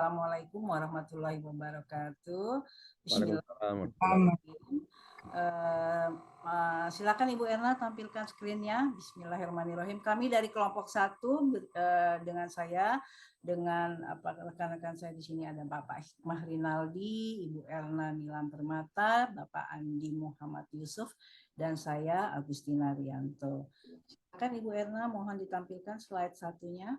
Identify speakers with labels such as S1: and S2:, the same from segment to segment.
S1: Assalamualaikum warahmatullahi wabarakatuh.
S2: Waalaikumsalam.
S1: Bismillahirrahmanirrahim. Silakan Ibu Erna tampilkan skrinnya. Bismillahirrahmanirrahim. Kami dari kelompok 1 dengan saya, dengan rekan-rekan saya di sini ada Bapak Hikmah Rinaldi, Ibu Erna Nilam Permata, Bapak Andi Muhammad Yusuf, dan saya Agustina Rianto. Silakan Ibu Erna, mohon ditampilkan slide satunya.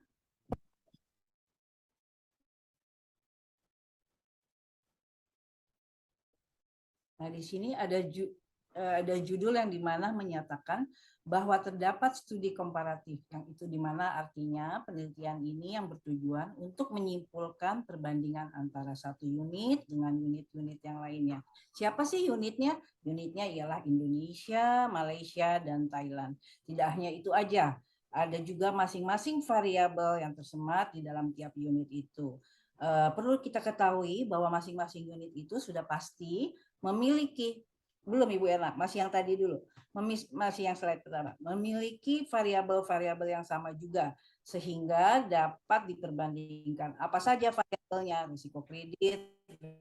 S1: Nah, di sini ada judul yang dimana menyatakan bahwa terdapat studi komparatif, yang itu dimana artinya penelitian ini yang bertujuan untuk menyimpulkan perbandingan antara satu unit dengan unit-unit yang lainnya. Siapa sih unitnya? Unitnya ialah Indonesia, Malaysia, dan Thailand. Tidak hanya itu aja, ada juga masing-masing variabel yang tersemat di dalam tiap unit itu. Perlu kita ketahui bahwa masing-masing unit itu sudah pasti memiliki, belum Ibu Erna, masih yang tadi dulu, masih yang slide pertama, memiliki variabel-variabel yang sama juga, sehingga dapat diperbandingkan apa saja variabelnya, risiko kredit,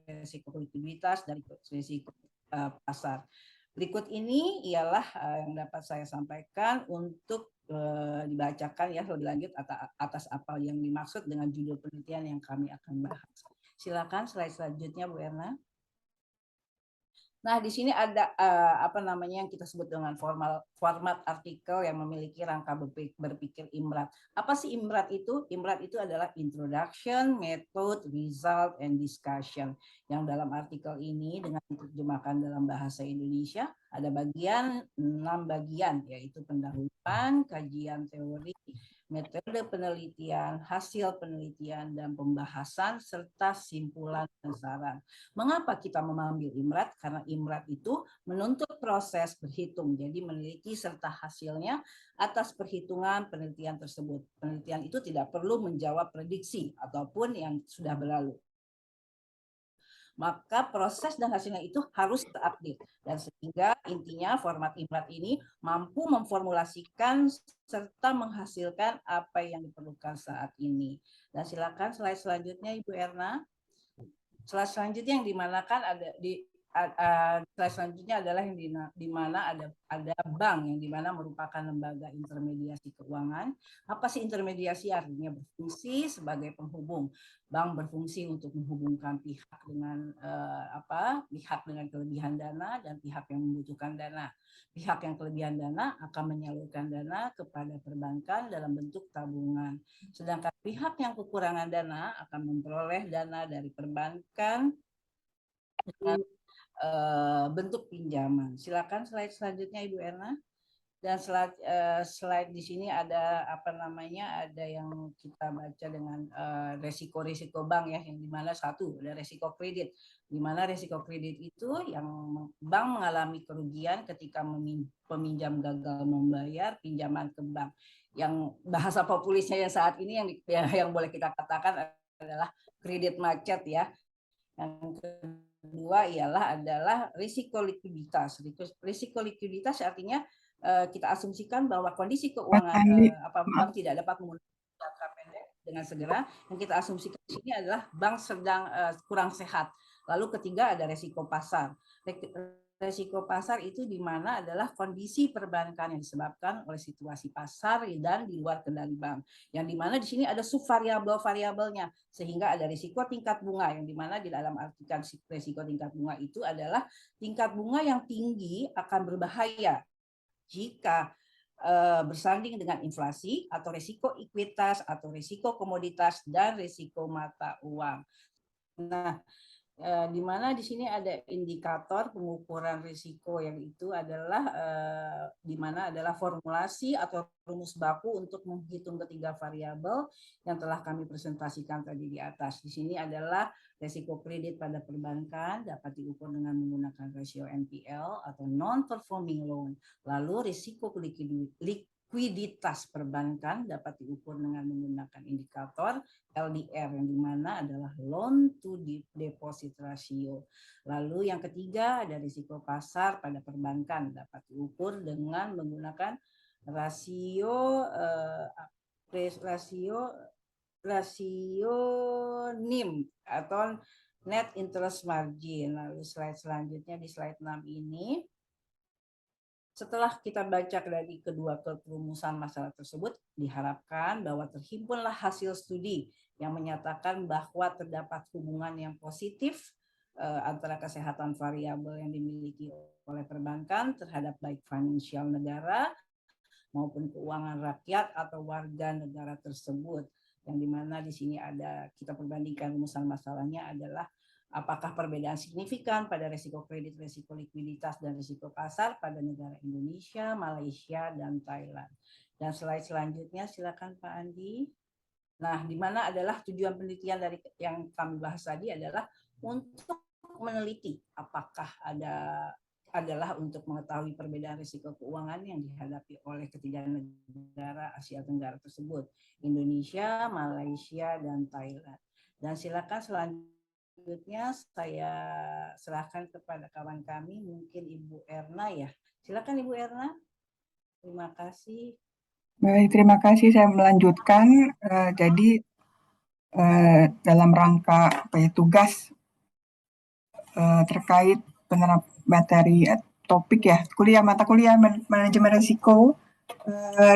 S1: risiko likuiditas, dan risiko pasar. Berikut ini ialah yang dapat saya sampaikan untuk dibacakan ya lebih lanjut atas apa yang dimaksud dengan judul penelitian yang kami akan bahas. Silakan slide selanjutnya Bu Erna. Nah, di sini ada yang kita sebut dengan format artikel yang memiliki rangka berpikir IMRAT. Apa sih IMRAT itu? IMRAT itu adalah Introduction, Method, Result, and Discussion. Yang dalam artikel ini dengan diterjemahkan dalam bahasa Indonesia ada 6 bagian, yaitu pendahuluan, kajian teori, metode penelitian, hasil penelitian, dan pembahasan, serta simpulan dan saran. Mengapa kita mengambil IMRAT? Karena IMRAT itu menuntut proses berhitung, jadi meneliti serta hasilnya atas perhitungan penelitian tersebut. Penelitian itu tidak perlu menjawab prediksi ataupun yang sudah berlalu. Maka proses dan hasilnya itu harus terupdate, dan sehingga intinya format IMRAT ini mampu memformulasikan serta menghasilkan apa yang diperlukan saat ini. Dan silakan slide selanjutnya Ibu Erna. Slide selanjutnya yang dimana kan ada di slide selanjutnya adalah yang di mana ada bank yang dimana merupakan lembaga intermediasi keuangan. Apa sih intermediasi? Artinya berfungsi sebagai penghubung. Bank berfungsi untuk menghubungkan pihak dengan pihak dengan kelebihan dana dan pihak yang membutuhkan dana. Pihak yang kelebihan dana akan menyalurkan dana kepada perbankan dalam bentuk tabungan. Sedangkan pihak yang kekurangan dana akan memperoleh dana dari perbankan dengan bentuk pinjaman. Silakan slide selanjutnya Ibu Erna. Dan slide di sini ada ada yang kita baca dengan resiko-resiko bank ya, yang dimana satu ada resiko kredit, dimana resiko kredit itu yang bank mengalami kerugian ketika peminjam gagal membayar pinjaman ke bank. Yang bahasa populisnya yang saat ini yang boleh kita katakan adalah kredit macet ya. Yang kedua adalah risiko likuiditas. Risiko likuiditas artinya kita asumsikan bahwa kondisi keuangan bank tidak dapat menggunakan jangka pendek dengan segera. Yang kita asumsikan di sini adalah bank sedang kurang sehat. Lalu ketiga ada resiko pasar. Resiko pasar itu di mana adalah kondisi perbankan yang disebabkan oleh situasi pasar dan di luar kendali bank. Yang di mana di sini ada subvariabel-variabelnya, sehingga ada risiko tingkat bunga, yang di mana di dalam artikan risiko tingkat bunga itu adalah tingkat bunga yang tinggi akan berbahaya jika bersanding dengan inflasi atau risiko ekuitas atau risiko komoditas dan risiko mata uang. Nah, di mana di sini ada indikator pengukuran risiko, yang itu adalah di mana adalah formulasi atau rumus baku untuk menghitung ketiga variabel yang telah kami presentasikan tadi di atas. Di sini adalah risiko kredit pada perbankan dapat diukur dengan menggunakan rasio NPL atau non-performing loan. Lalu risiko likuiditas perbankan dapat diukur dengan menggunakan indikator LDR, yang dimana adalah loan to deposit ratio. Lalu yang ketiga ada risiko pasar pada perbankan dapat diukur dengan menggunakan rasio rasio NIM atau net interest margin. Lalu slide selanjutnya di slide 6 ini. Setelah kita baca dari kedua perumusan masalah tersebut, diharapkan bahwa terhimpunlah hasil studi yang menyatakan bahwa terdapat hubungan yang positif antara kesehatan variabel yang dimiliki oleh perbankan terhadap baik finansial negara maupun keuangan rakyat atau warga negara tersebut. Yang dimana di sini ada kita perbandingkan rumusan masalahnya adalah apakah perbedaan signifikan pada risiko kredit, risiko likuiditas, dan risiko pasar pada negara Indonesia, Malaysia, dan Thailand. Dan slide selanjutnya silakan Pak Andi. Nah, di mana adalah tujuan penelitian dari yang kami bahas tadi adalah untuk meneliti apakah adalah untuk mengetahui perbedaan risiko keuangan yang dihadapi oleh ketiga negara Asia Tenggara tersebut, Indonesia, Malaysia, dan Thailand. Dan silakan selanjutnya saya serahkan kepada kawan kami, mungkin Ibu Erna ya. Silakan Ibu Erna. Terima kasih.
S2: Baik, terima kasih. Saya melanjutkan. Jadi dalam rangka tugas terkait materi topik ya, mata kuliah manajemen risiko,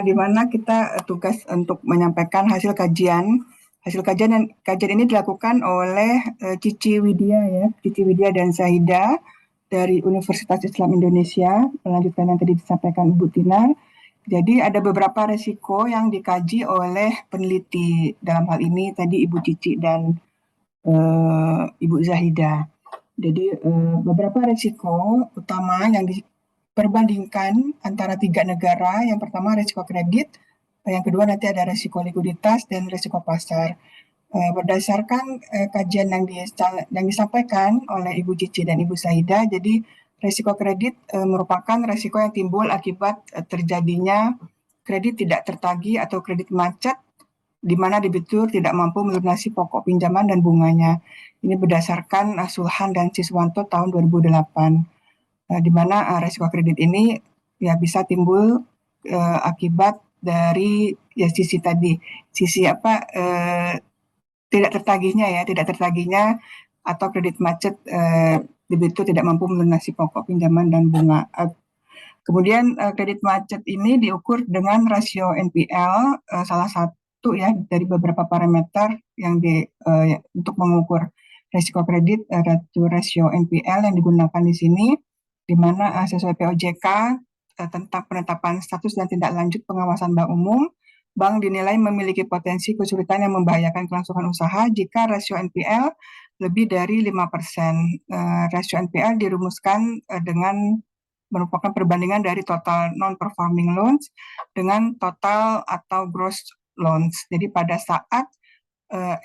S2: di mana kita tugas untuk menyampaikan hasil kajian. Kajian ini dilakukan oleh Cici Widya dan Zahida dari Universitas Islam Indonesia, melanjutkan yang tadi disampaikan Ibu Tinar. Jadi ada beberapa resiko yang dikaji oleh peneliti, dalam hal ini tadi Ibu Cici dan Ibu Zahida. Jadi beberapa resiko utama yang diperbandingkan antara tiga negara. Yang pertama resiko kredit, yang kedua nanti ada resiko likuiditas dan resiko pasar. Berdasarkan kajian yang disampaikan oleh Ibu Cici dan Ibu Zahida, jadi resiko kredit merupakan resiko yang timbul akibat terjadinya kredit tidak tertagih atau kredit macet, di mana debitur tidak mampu melunasi pokok pinjaman dan bunganya. Ini berdasarkan Sulhan dan Siswanto tahun 2008, di mana resiko kredit ini ya bisa timbul akibat dari sisi tadi, sisi tidak tertagihnya atau kredit macet, debitur tidak mampu melunasi pokok pinjaman dan bunga. Kemudian kredit macet ini diukur dengan rasio NPL, salah satu ya dari beberapa parameter yang untuk mengukur risiko kredit, rasio NPL yang digunakan di sini, di mana sesuai POJK tentang penetapan status dan tindak lanjut pengawasan bank umum, bank dinilai memiliki potensi kesulitan yang membahayakan kelangsungan usaha jika rasio NPL lebih dari 5%. Rasio NPL dirumuskan dengan merupakan perbandingan dari total non-performing loans dengan total atau gross loans. Jadi pada saat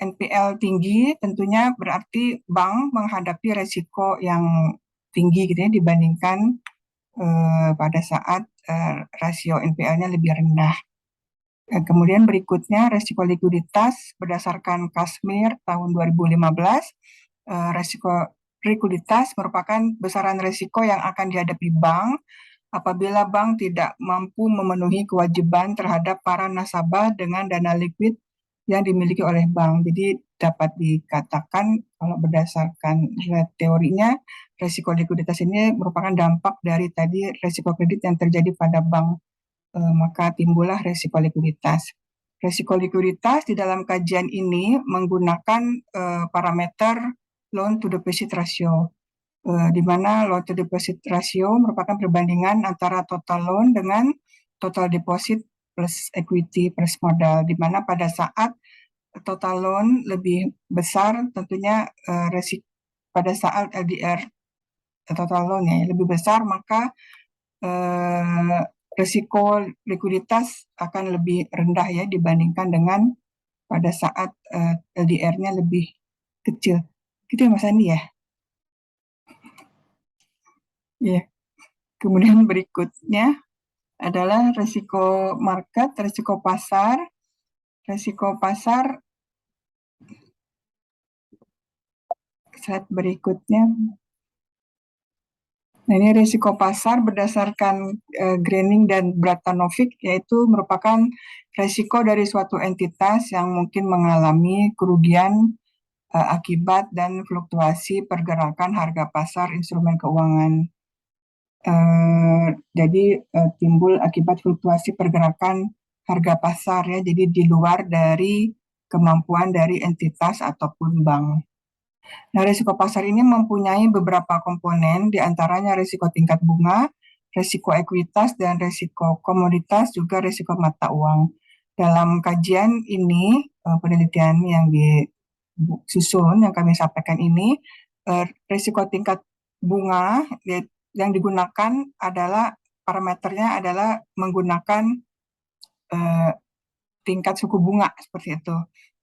S2: NPL tinggi, tentunya berarti bank menghadapi resiko yang tinggi gitu ya, dibandingkan pada saat rasio NPL-nya lebih rendah. Kemudian berikutnya resiko likuiditas berdasarkan Kasmir tahun 2015. Resiko likuiditas merupakan besaran resiko yang akan dihadapi bank apabila bank tidak mampu memenuhi kewajiban terhadap para nasabah dengan dana likuid yang dimiliki oleh bank. Jadi dapat dikatakan kalau berdasarkan teorinya, resiko likuiditas ini merupakan dampak dari tadi resiko kredit yang terjadi pada bank. Maka timbullah resiko likuiditas. Resiko likuiditas di dalam kajian ini menggunakan parameter loan to deposit ratio, di mana loan to deposit ratio merupakan perbandingan antara total loan dengan total deposit plus equity plus modal, di mana pada saat total loan lebih besar tentunya pada saat LDR total loan ya lebih besar, maka risiko likuiditas akan lebih rendah ya dibandingkan dengan pada saat LDR-nya lebih kecil. Gitu ya Mas Andi ya? Ya. Kemudian berikutnya adalah risiko market, risiko pasar. Risiko pasar, slide berikutnya. Nah, ini risiko pasar berdasarkan Groening dan Bratanovic, yaitu merupakan risiko dari suatu entitas yang mungkin mengalami kerugian akibat dan fluktuasi pergerakan harga pasar instrumen keuangan. Jadi timbul akibat fluktuasi pergerakan harga pasar ya, jadi di luar dari kemampuan dari entitas ataupun bank. Nah, risiko pasar ini mempunyai beberapa komponen, diantaranya risiko tingkat bunga, risiko ekuitas, dan risiko komoditas, juga risiko mata uang. Dalam kajian ini, penelitian yang disusun, yang kami sampaikan ini, risiko tingkat bunga yang digunakan adalah, parameternya adalah menggunakan tingkat suku bunga, seperti itu.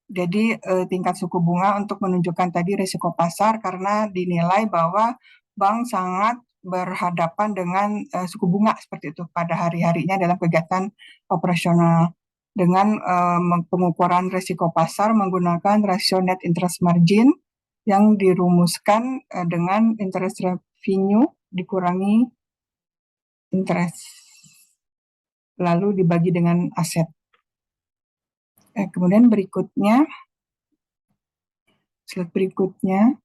S2: Jadi tingkat suku bunga untuk menunjukkan tadi risiko pasar karena dinilai bahwa bank sangat berhadapan dengan suku bunga seperti itu pada hari-harinya dalam kegiatan operasional. Dengan pengukuran risiko pasar menggunakan rasio net interest margin yang dirumuskan dengan interest revenue dikurangi interest lalu dibagi dengan aset. Kemudian berikutnya, slide berikutnya.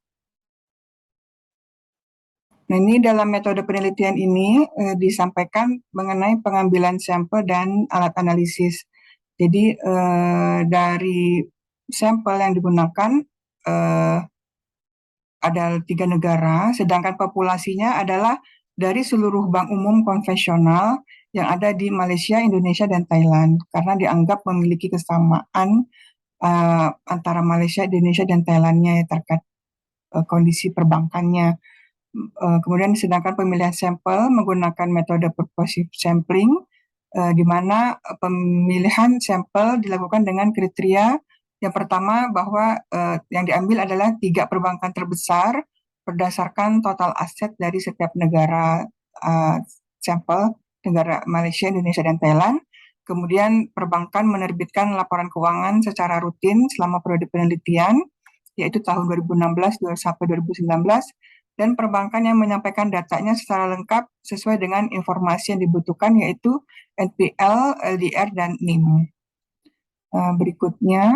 S2: Nah, ini dalam metode penelitian ini disampaikan mengenai pengambilan sampel dan alat analisis. Jadi dari sampel yang digunakan ada 3 negara, sedangkan populasinya adalah dari seluruh bank umum konvensional yang ada di Malaysia, Indonesia, dan Thailand, karena dianggap memiliki kesamaan antara Malaysia, Indonesia, dan Thailandnya ya, terkait kondisi perbankannya. Kemudian sedangkan pemilihan sampel menggunakan metode purposive sampling, di mana pemilihan sampel dilakukan dengan kriteria yang pertama bahwa yang diambil adalah 3 perbankan terbesar berdasarkan total aset dari setiap negara sampel, negara Malaysia, Indonesia, dan Thailand. Kemudian perbankan menerbitkan laporan keuangan secara rutin selama periode penelitian, yaitu tahun 2016 sampai 2019, dan perbankan yang menyampaikan datanya secara lengkap sesuai dengan informasi yang dibutuhkan, yaitu NPL, LDR, dan NIM. Berikutnya,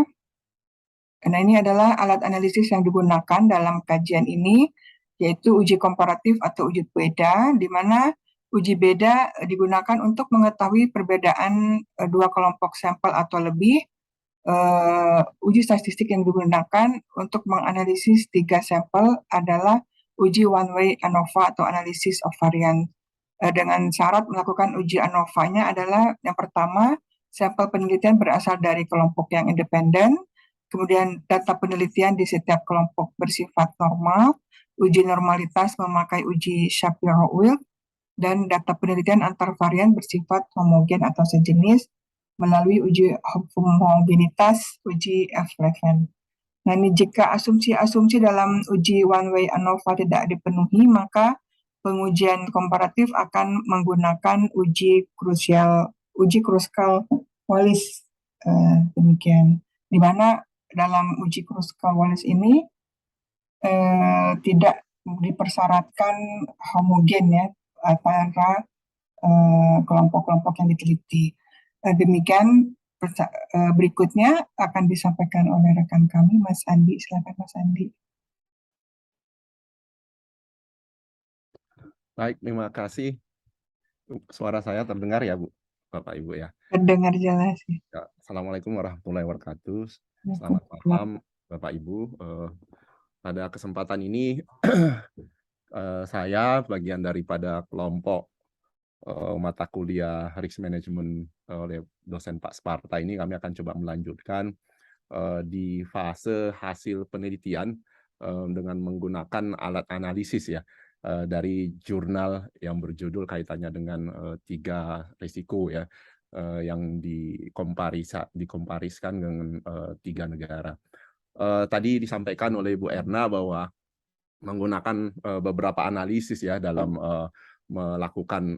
S2: nah ini adalah alat analisis yang digunakan dalam kajian ini, yaitu uji komparatif atau uji beda, di mana uji beda digunakan untuk mengetahui perbedaan 2 kelompok sampel atau lebih. Uji statistik yang digunakan untuk menganalisis 3 sampel adalah uji one-way ANOVA atau analysis of variance. Dengan syarat melakukan uji ANOVA-nya adalah yang pertama, sampel penelitian berasal dari kelompok yang independen, kemudian data penelitian di setiap kelompok bersifat normal, uji normalitas memakai uji Shapiro-Wilk, dan data penelitian antar varian bersifat homogen atau sejenis melalui uji homogenitas, uji F-Leven. Nah, ini jika asumsi-asumsi dalam uji one-way ANOVA tidak dipenuhi, maka pengujian komparatif akan menggunakan uji Kruskal-Wallis, demikian. Di mana dalam uji Kruskal-Wallis ini tidak dipersyaratkan homogen ya antara kelompok-kelompok yang diteliti. Demikian berikutnya akan disampaikan oleh rekan kami, Mas Andi. Silakan, Mas Andi.
S3: Baik, terima kasih. Suara saya terdengar ya, Bu, Bapak Ibu ya?
S2: Terdengar jelas.
S3: Ya, Assalamualaikum warahmatullahi wabarakatuh. Selamat malam, Bapak Ibu. Pada kesempatan ini, saya bagian daripada kelompok mata kuliah Risk Management oleh dosen Pak Sparta ini, kami akan coba melanjutkan di fase hasil penelitian dengan menggunakan alat analisis ya, dari jurnal yang berjudul kaitannya dengan 3 risiko ya, yang dikompariskan dengan 3 negara. Tadi disampaikan oleh Bu Erna bahwa menggunakan beberapa analisis ya dalam melakukan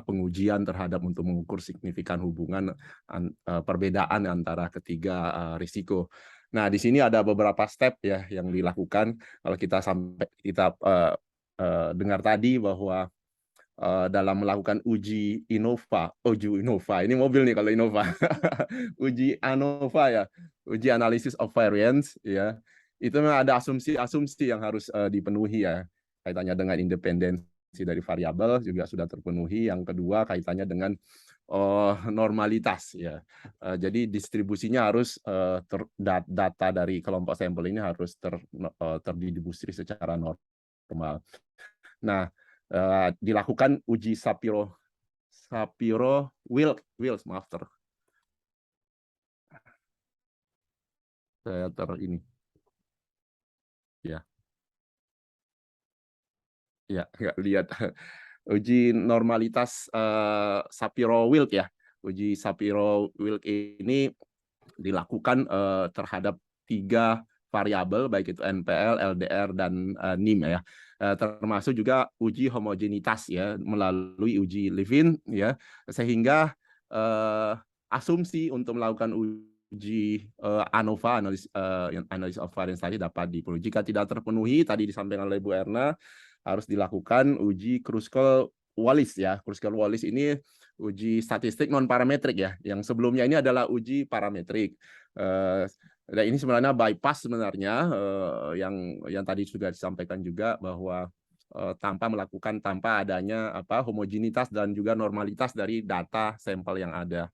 S3: pengujian terhadap untuk mengukur signifikan hubungan perbedaan antara ketiga risiko. Nah, di sini ada beberapa step ya yang dilakukan. Kalau kita dengar tadi bahwa dalam melakukan uji Innova, ini mobil nih kalau Innova, uji ANOVA ya, uji analysis of variance ya, itu memang ada asumsi-asumsi yang harus dipenuhi ya, kaitannya dengan independensi dari variabel juga sudah terpenuhi. Yang kedua kaitannya dengan normalitas ya. Jadi distribusinya harus data dari kelompok sampel ini harus terdistribusi secara normal. Nah, dilakukan uji Shapiro-Wilks, maaf ini ya, nggak lihat. Uji normalitas Shapiro-Wilks ya. Uji Shapiro-Wilks ini dilakukan terhadap 3 variabel, baik itu NPL, LDR, dan NIM ya. Termasuk juga uji homogenitas ya melalui uji Levin ya, sehingga asumsi untuk melakukan uji ANOVA, analysis of variance tadi dapat dipenuhi. Jika tidak terpenuhi, tadi disampaikan oleh Bu Erna, harus dilakukan uji Kruskal-Wallis ya. Kruskal-Wallis ini uji statistik non parametrik ya. Yang sebelumnya ini adalah uji parametrik. Dan ini sebenarnya bypass sebenarnya yang tadi sudah disampaikan juga bahwa tanpa adanya homogenitas dan juga normalitas dari data sampel yang ada.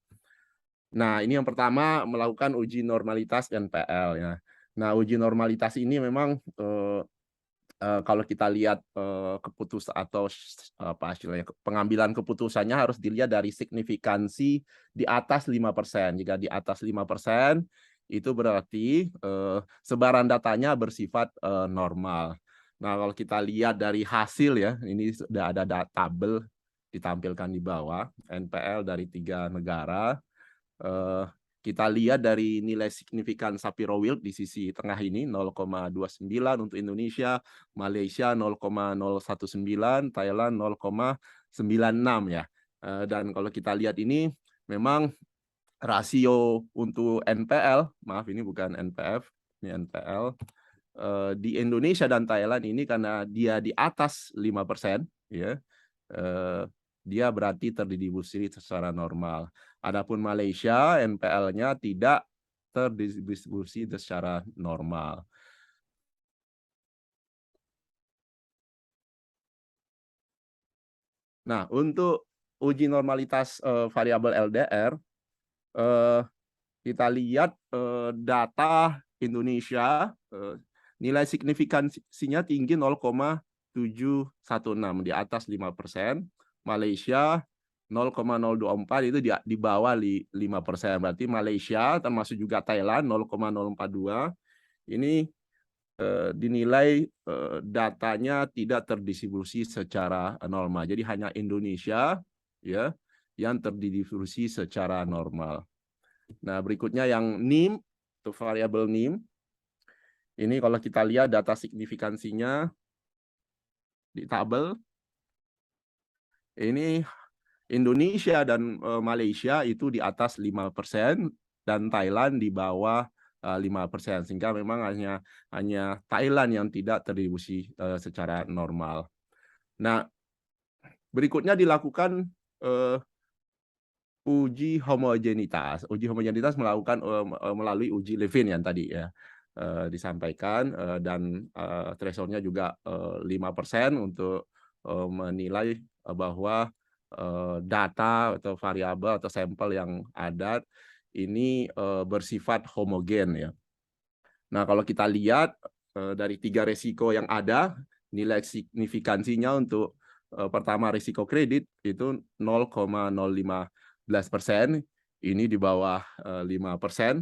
S3: Nah, ini yang pertama, melakukan uji normalitas NPL ya. Nah, uji normalitas ini memang kalau kita lihat keputusan atau pengambilan keputusannya harus dilihat dari signifikansi di atas 5%. Jika di atas 5%, itu berarti sebaran datanya bersifat normal. Nah, kalau kita lihat dari hasil ya, ini sudah ada tabel ditampilkan di bawah, NPL dari 3 negara. Kita lihat dari nilai signifikan Shapiro-Wilks di sisi tengah ini 0,29 untuk Indonesia, Malaysia 0,019, Thailand 0,96 ya. Dan kalau kita lihat ini memang rasio untuk NPL, maaf ini bukan NPF, ini NPL, di Indonesia dan Thailand ini karena dia di atas 5% ya, dia berarti terdistribusi secara normal. Adapun Malaysia, NPL-nya tidak terdistribusi secara normal. Nah, untuk uji normalitas variabel LDR, kita lihat data Indonesia, nilai signifikansinya tinggi 0,716, di atas 5%. Malaysia 0,024, itu di bawah 5%. Berarti Malaysia termasuk juga Thailand 0,042 ini dinilai datanya tidak terdistribusi secara normal. Jadi hanya Indonesia ya yang terdistribusi secara normal. Nah, berikutnya yang NIM, untuk variabel NIM. Ini kalau kita lihat data signifikansinya di tabel. Ini Indonesia dan Malaysia itu di atas 5% dan Thailand di bawah 5%, sehingga memang hanya Thailand yang tidak terdistribusi secara normal. Nah, berikutnya dilakukan uji homogenitas. Uji homogenitas melalui uji Levin yang tadi ya disampaikan, dan threshold-nya juga 5% untuk menilai bahwa data atau variabel atau sampel yang ada ini bersifat homogen ya. Nah, kalau kita lihat dari 3 resiko yang ada, nilai signifikansinya untuk pertama risiko kredit itu 0,015%, ini di bawah 5%.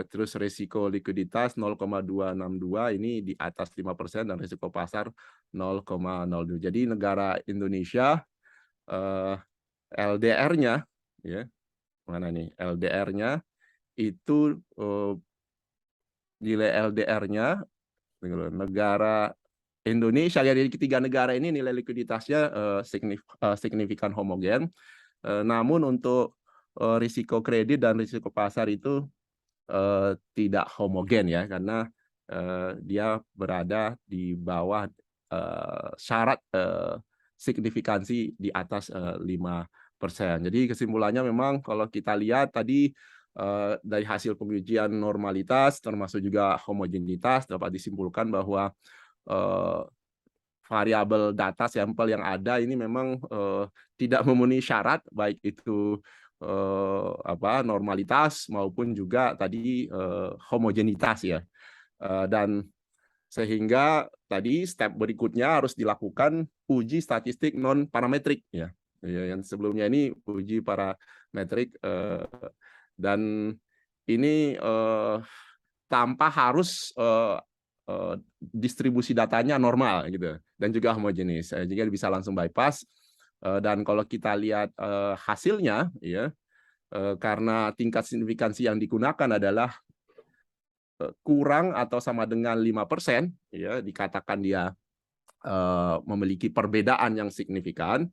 S3: Terus risiko likuiditas 0,262, ini di atas 5%, dan risiko pasar 0,02. Jadi negara Indonesia LDR-nya ya, mana nih LDR-nya itu nilai LDR-nya negara Indonesia ya, dari ketiga negara ini nilai likuiditasnya signifikan homogen. Namun untuk risiko kredit dan risiko pasar itu tidak homogen ya, karena dia berada di bawah syarat signifikansi di atas 5%. Jadi kesimpulannya memang kalau kita lihat tadi dari hasil pengujian normalitas termasuk juga homogenitas dapat disimpulkan bahwa variabel data sampel yang ada ini memang tidak memenuhi syarat baik itu normalitas maupun juga tadi homogenitas ya. Dan sehingga tadi step berikutnya harus dilakukan uji statistik non parametrik ya. Yang sebelumnya ini uji parametrik dan ini tanpa harus distribusi datanya normal gitu dan juga homogenis. Jadi bisa langsung bypass dan kalau kita lihat hasilnya ya karena tingkat signifikansi yang digunakan adalah kurang atau sama dengan 5%, ya dikatakan dia memiliki perbedaan yang signifikan.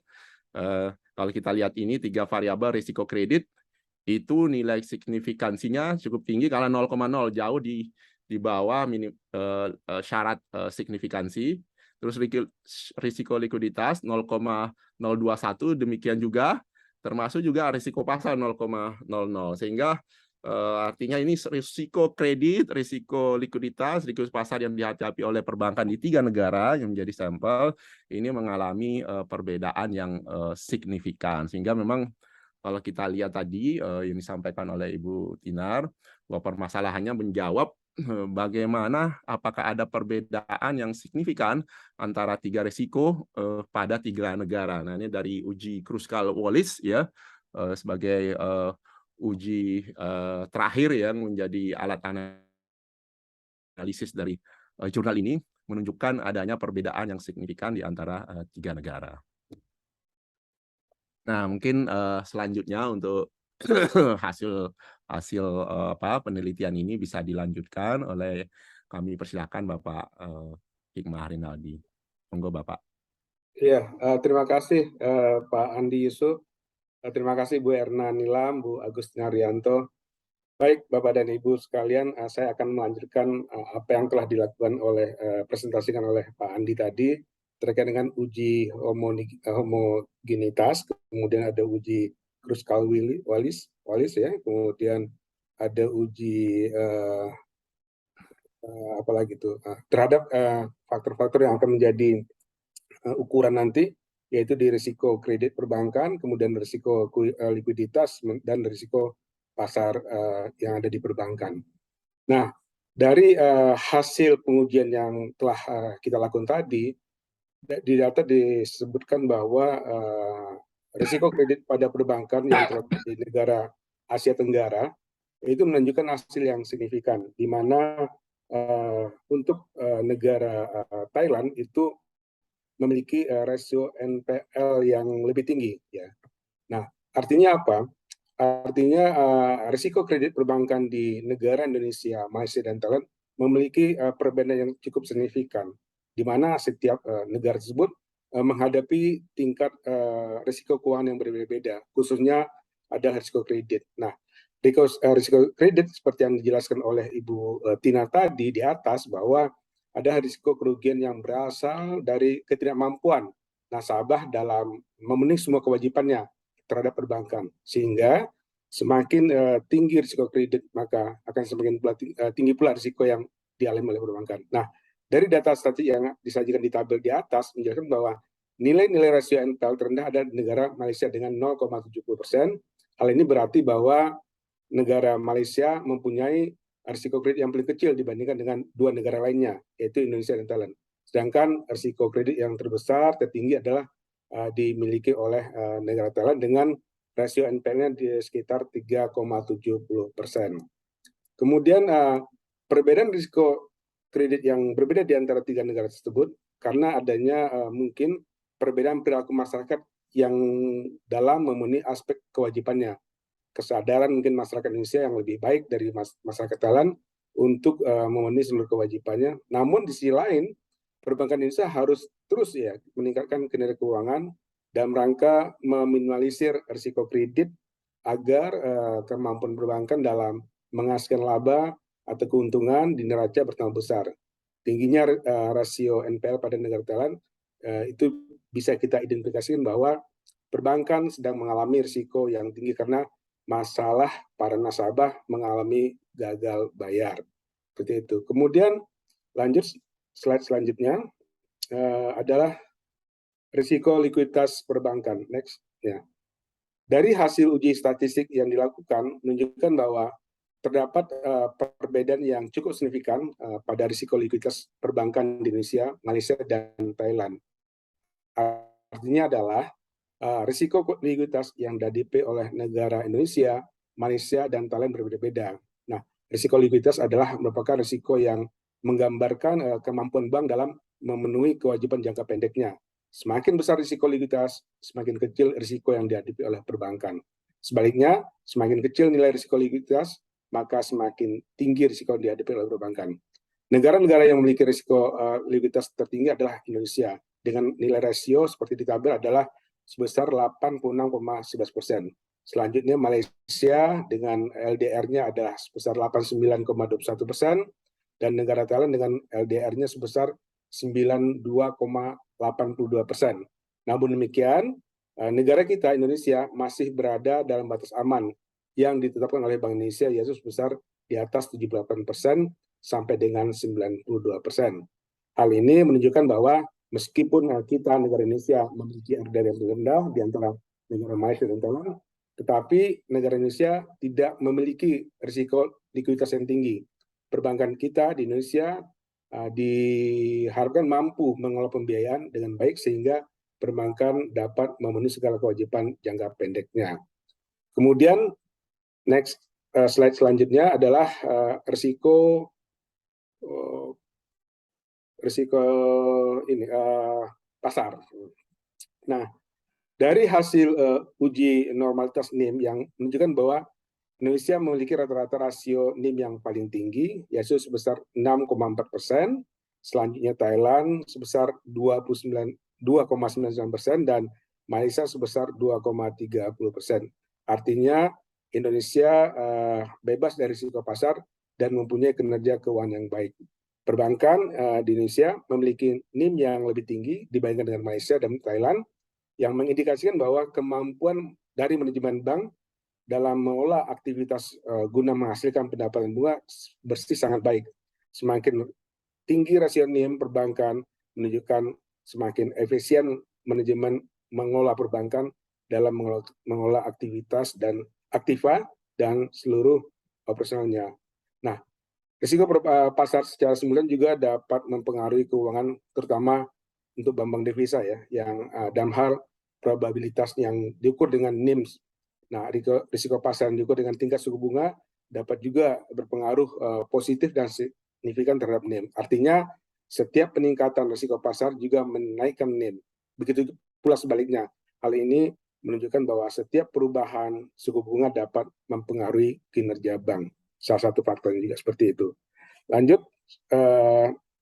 S3: Kalau kita lihat ini 3 variabel risiko kredit itu nilai signifikansinya cukup tinggi karena 0,0 jauh di bawah syarat signifikansi. Terus risiko likuiditas 0,021 demikian juga termasuk juga risiko pasar 0,00 sehingga artinya ini risiko kredit, risiko likuiditas, risiko pasar yang dihadapi oleh perbankan di 3 negara yang menjadi sampel ini mengalami perbedaan yang signifikan. Sehingga memang kalau kita lihat tadi yang disampaikan oleh Ibu Tinar bahwa permasalahannya menjawab bagaimana apakah ada perbedaan yang signifikan antara 3 risiko pada 3 negara. Nah ini dari uji Kruskal-Wallis ya sebagai uji terakhir yang menjadi alat analisis dari jurnal ini menunjukkan adanya perbedaan yang signifikan di antara 3 negara. Nah, mungkin selanjutnya untuk hasil penelitian ini bisa dilanjutkan oleh kami persilakan Bapak Hikmah Rinaldi. Monggo Bapak.
S4: Iya, terima kasih Pak Andi Yusuf. Terima kasih Bu Erna Nilam, Bu Agustina Rianto. Baik, Bapak dan Ibu sekalian, saya akan melanjutkan apa yang telah dilakukan presentasikan oleh Pak Andi tadi terkait dengan uji homogenitas, kemudian ada uji Kruskal-Wallis ya, kemudian ada uji apalagi itu terhadap faktor-faktor yang akan menjadi ukuran nanti, yaitu di risiko kredit perbankan, kemudian risiko likuiditas, dan risiko pasar yang ada di perbankan. Nah, dari hasil pengujian yang telah kita lakukan tadi, di data disebutkan bahwa risiko kredit pada perbankan yang terletak di negara Asia Tenggara itu menunjukkan hasil yang signifikan, di mana untuk negara Thailand itu memiliki rasio NPL yang lebih tinggi ya. Nah, artinya apa? Artinya risiko kredit perbankan di negara Indonesia, Malaysia dan Thailand memiliki perbedaan yang cukup signifikan, di mana setiap negara tersebut menghadapi tingkat risiko keuangan yang berbeda-beda, khususnya ada risiko kredit. Nah, risiko kredit seperti yang dijelaskan oleh Ibu Tina tadi di atas bahwa ada risiko kerugian yang berasal dari ketidakmampuan nasabah dalam memenuhi semua kewajibannya terhadap perbankan, sehingga semakin tinggi risiko kredit maka akan semakin tinggi pula risiko yang dialami oleh perbankan. Nah, dari data statistik yang disajikan di tabel di atas menjelaskan bahwa nilai-nilai rasio NPL terendah ada di negara Malaysia dengan 0,70%. Hal ini berarti bahwa negara Malaysia mempunyai risiko kredit yang paling kecil dibandingkan dengan 2 negara lainnya, yaitu Indonesia dan Thailand. Sedangkan risiko kredit yang terbesar, tertinggi adalah dimiliki oleh negara Thailand dengan rasio NPL-nya di sekitar 3,70%. Kemudian perbedaan risiko kredit yang berbeda di antara 3 negara tersebut karena adanya mungkin perbedaan perilaku masyarakat yang dalam memenuhi aspek kewajibannya. Kesadaran mungkin masyarakat Indonesia yang lebih baik dari masyarakat Thailand untuk memenuhi seluruh kewajibannya. Namun di sisi lain, perbankan Indonesia harus terus ya meningkatkan kinerja keuangan dalam rangka meminimalisir risiko kredit agar kemampuan perbankan dalam menghasilkan laba atau keuntungan di neraca bertambah besar. tingginya rasio NPL pada negara Thailand, itu bisa kita identifikasikan bahwa perbankan sedang mengalami risiko yang tinggi karena masalah para nasabah mengalami gagal bayar. Seperti itu. Kemudian lanjut slide selanjutnya adalah risiko likuiditas perbankan. Next. Ya. Dari hasil uji statistik yang dilakukan menunjukkan bahwa terdapat perbedaan yang cukup signifikan pada risiko likuiditas perbankan di Indonesia, Malaysia, dan Thailand. Artinya adalah risiko likuiditas yang dihadapi oleh negara Indonesia, Malaysia, dan Thailand berbeda-beda. Nah, risiko likuiditas adalah merupakan risiko yang menggambarkan kemampuan bank dalam memenuhi kewajiban jangka pendeknya. Semakin besar risiko likuiditas, semakin kecil risiko yang dihadapi oleh perbankan. Sebaliknya, semakin kecil nilai risiko likuiditas, maka semakin tinggi risiko yang dihadapi oleh perbankan. Negara-negara yang memiliki risiko likuiditas tertinggi adalah Indonesia, dengan nilai rasio seperti di tabel adalah sebesar 86,11%. Selanjutnya Malaysia dengan LDR-nya adalah sebesar 89,21%, dan negara Thailand dengan LDR-nya sebesar 92,82%. Namun demikian, negara kita Indonesia masih berada dalam batas aman yang ditetapkan oleh Bank Indonesia, yaitu sebesar di atas 78% sampai dengan 92%. Hal ini menunjukkan bahwa meskipun kita negara Indonesia memiliki LDR yang rendah di antara negara Malaysia dan Thailand, tetapi negara Indonesia tidak memiliki risiko likuiditas yang tinggi. Perbankan kita di Indonesia diharapkan mampu mengelola pembiayaan dengan baik sehingga perbankan dapat memenuhi segala kewajiban jangka pendeknya. Kemudian next slide selanjutnya adalah risiko ini pasar. Nah, dari hasil uji normalitas NIM yang menunjukkan bahwa Indonesia memiliki rata-rata rasio NIM yang paling tinggi, yaitu sebesar 6,4%, selanjutnya Thailand sebesar 2,99%, dan Malaysia sebesar 2,30%. Artinya Indonesia bebas dari risiko pasar dan mempunyai kinerja keuangan yang baik. Perbankan di Indonesia memiliki NIM yang lebih tinggi dibandingkan dengan Malaysia dan Thailand, yang mengindikasikan bahwa kemampuan dari manajemen bank dalam mengolah aktivitas guna menghasilkan pendapatan bunga bersih sangat baik. Semakin tinggi rasio NIM perbankan menunjukkan semakin efisien manajemen mengolah perbankan dalam mengolah aktivitas dan aktiva dan seluruh operasionalnya. Nah, risiko pasar secara simultan juga dapat mempengaruhi keuangan, terutama untuk bank devisa ya, yang dalam hal probabilitas yang diukur dengan NIM. Nah, risiko pasar yang diukur dengan tingkat suku bunga dapat juga berpengaruh positif dan signifikan terhadap NIM. Artinya, setiap peningkatan risiko pasar juga menaikkan NIM. Begitu pula sebaliknya. Hal ini menunjukkan bahwa setiap perubahan suku bunga dapat mempengaruhi kinerja bank. Salah satu faktornya juga seperti itu. Lanjut,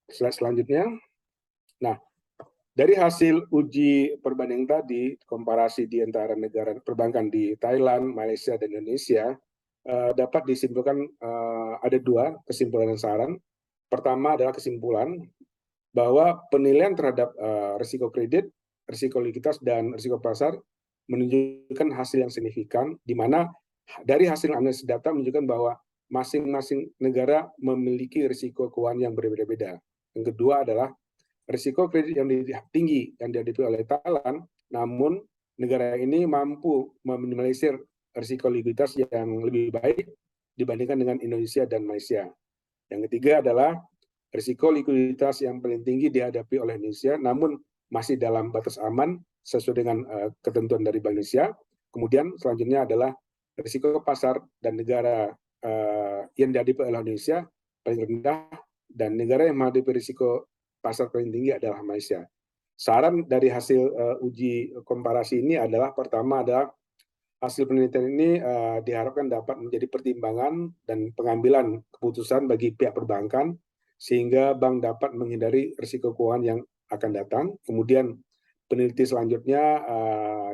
S4: slide selanjutnya. Nah, dari hasil uji perbandingan tadi, komparasi di antara negara perbankan di Thailand, Malaysia, dan Indonesia, dapat disimpulkan ada dua kesimpulan dan saran. Pertama adalah kesimpulan bahwa penilaian terhadap risiko kredit, risiko likuiditas, dan risiko pasar menunjukkan hasil yang signifikan, di mana dari hasil analisis data menunjukkan bahwa masing-masing negara memiliki risiko keuangan yang berbeda-beda. Yang kedua adalah risiko kredit yang tinggi yang dihadapi oleh Thailand, namun negara ini mampu meminimalisir risiko likuiditas yang lebih baik dibandingkan dengan Indonesia dan Malaysia. Yang ketiga adalah risiko likuiditas yang paling tinggi dihadapi oleh Indonesia, namun masih dalam batas aman sesuai dengan ketentuan dari Bank Indonesia. Kemudian selanjutnya adalah risiko pasar dan negara yang dihadapi oleh Indonesia paling rendah, dan negara yang menghadapi risiko pasar paling tinggi adalah Malaysia. Saran dari hasil uji komparasi ini adalah, pertama adalah hasil penelitian ini diharapkan dapat menjadi pertimbangan dan pengambilan keputusan bagi pihak perbankan, sehingga bank dapat menghindari risiko keuangan yang akan datang. Kemudian peneliti selanjutnya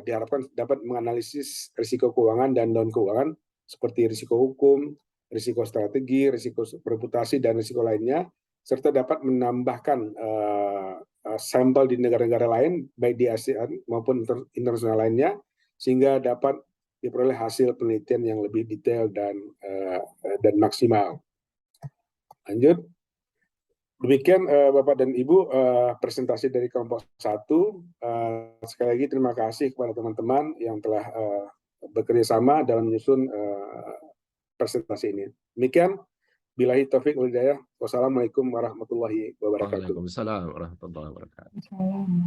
S4: diharapkan dapat menganalisis risiko keuangan dan non-keuangan, seperti risiko hukum, risiko strategi, risiko reputasi, dan risiko lainnya, serta dapat menambahkan sampel di negara-negara lain, baik di ASEAN maupun internasional lainnya, sehingga dapat diperoleh hasil penelitian yang lebih detail dan maksimal. Lanjut. Demikian Bapak dan Ibu presentasi dari kelompok 1. Sekali lagi terima kasih kepada teman-teman yang telah bekerja sama dalam menyusun presentasi ini. Demikian, billahi taufiq wal hidayah. Wassalamualaikum warahmatullahi wabarakatuh.
S3: Waalaikumsalam warahmatullahi wabarakatuh.
S2: Salam.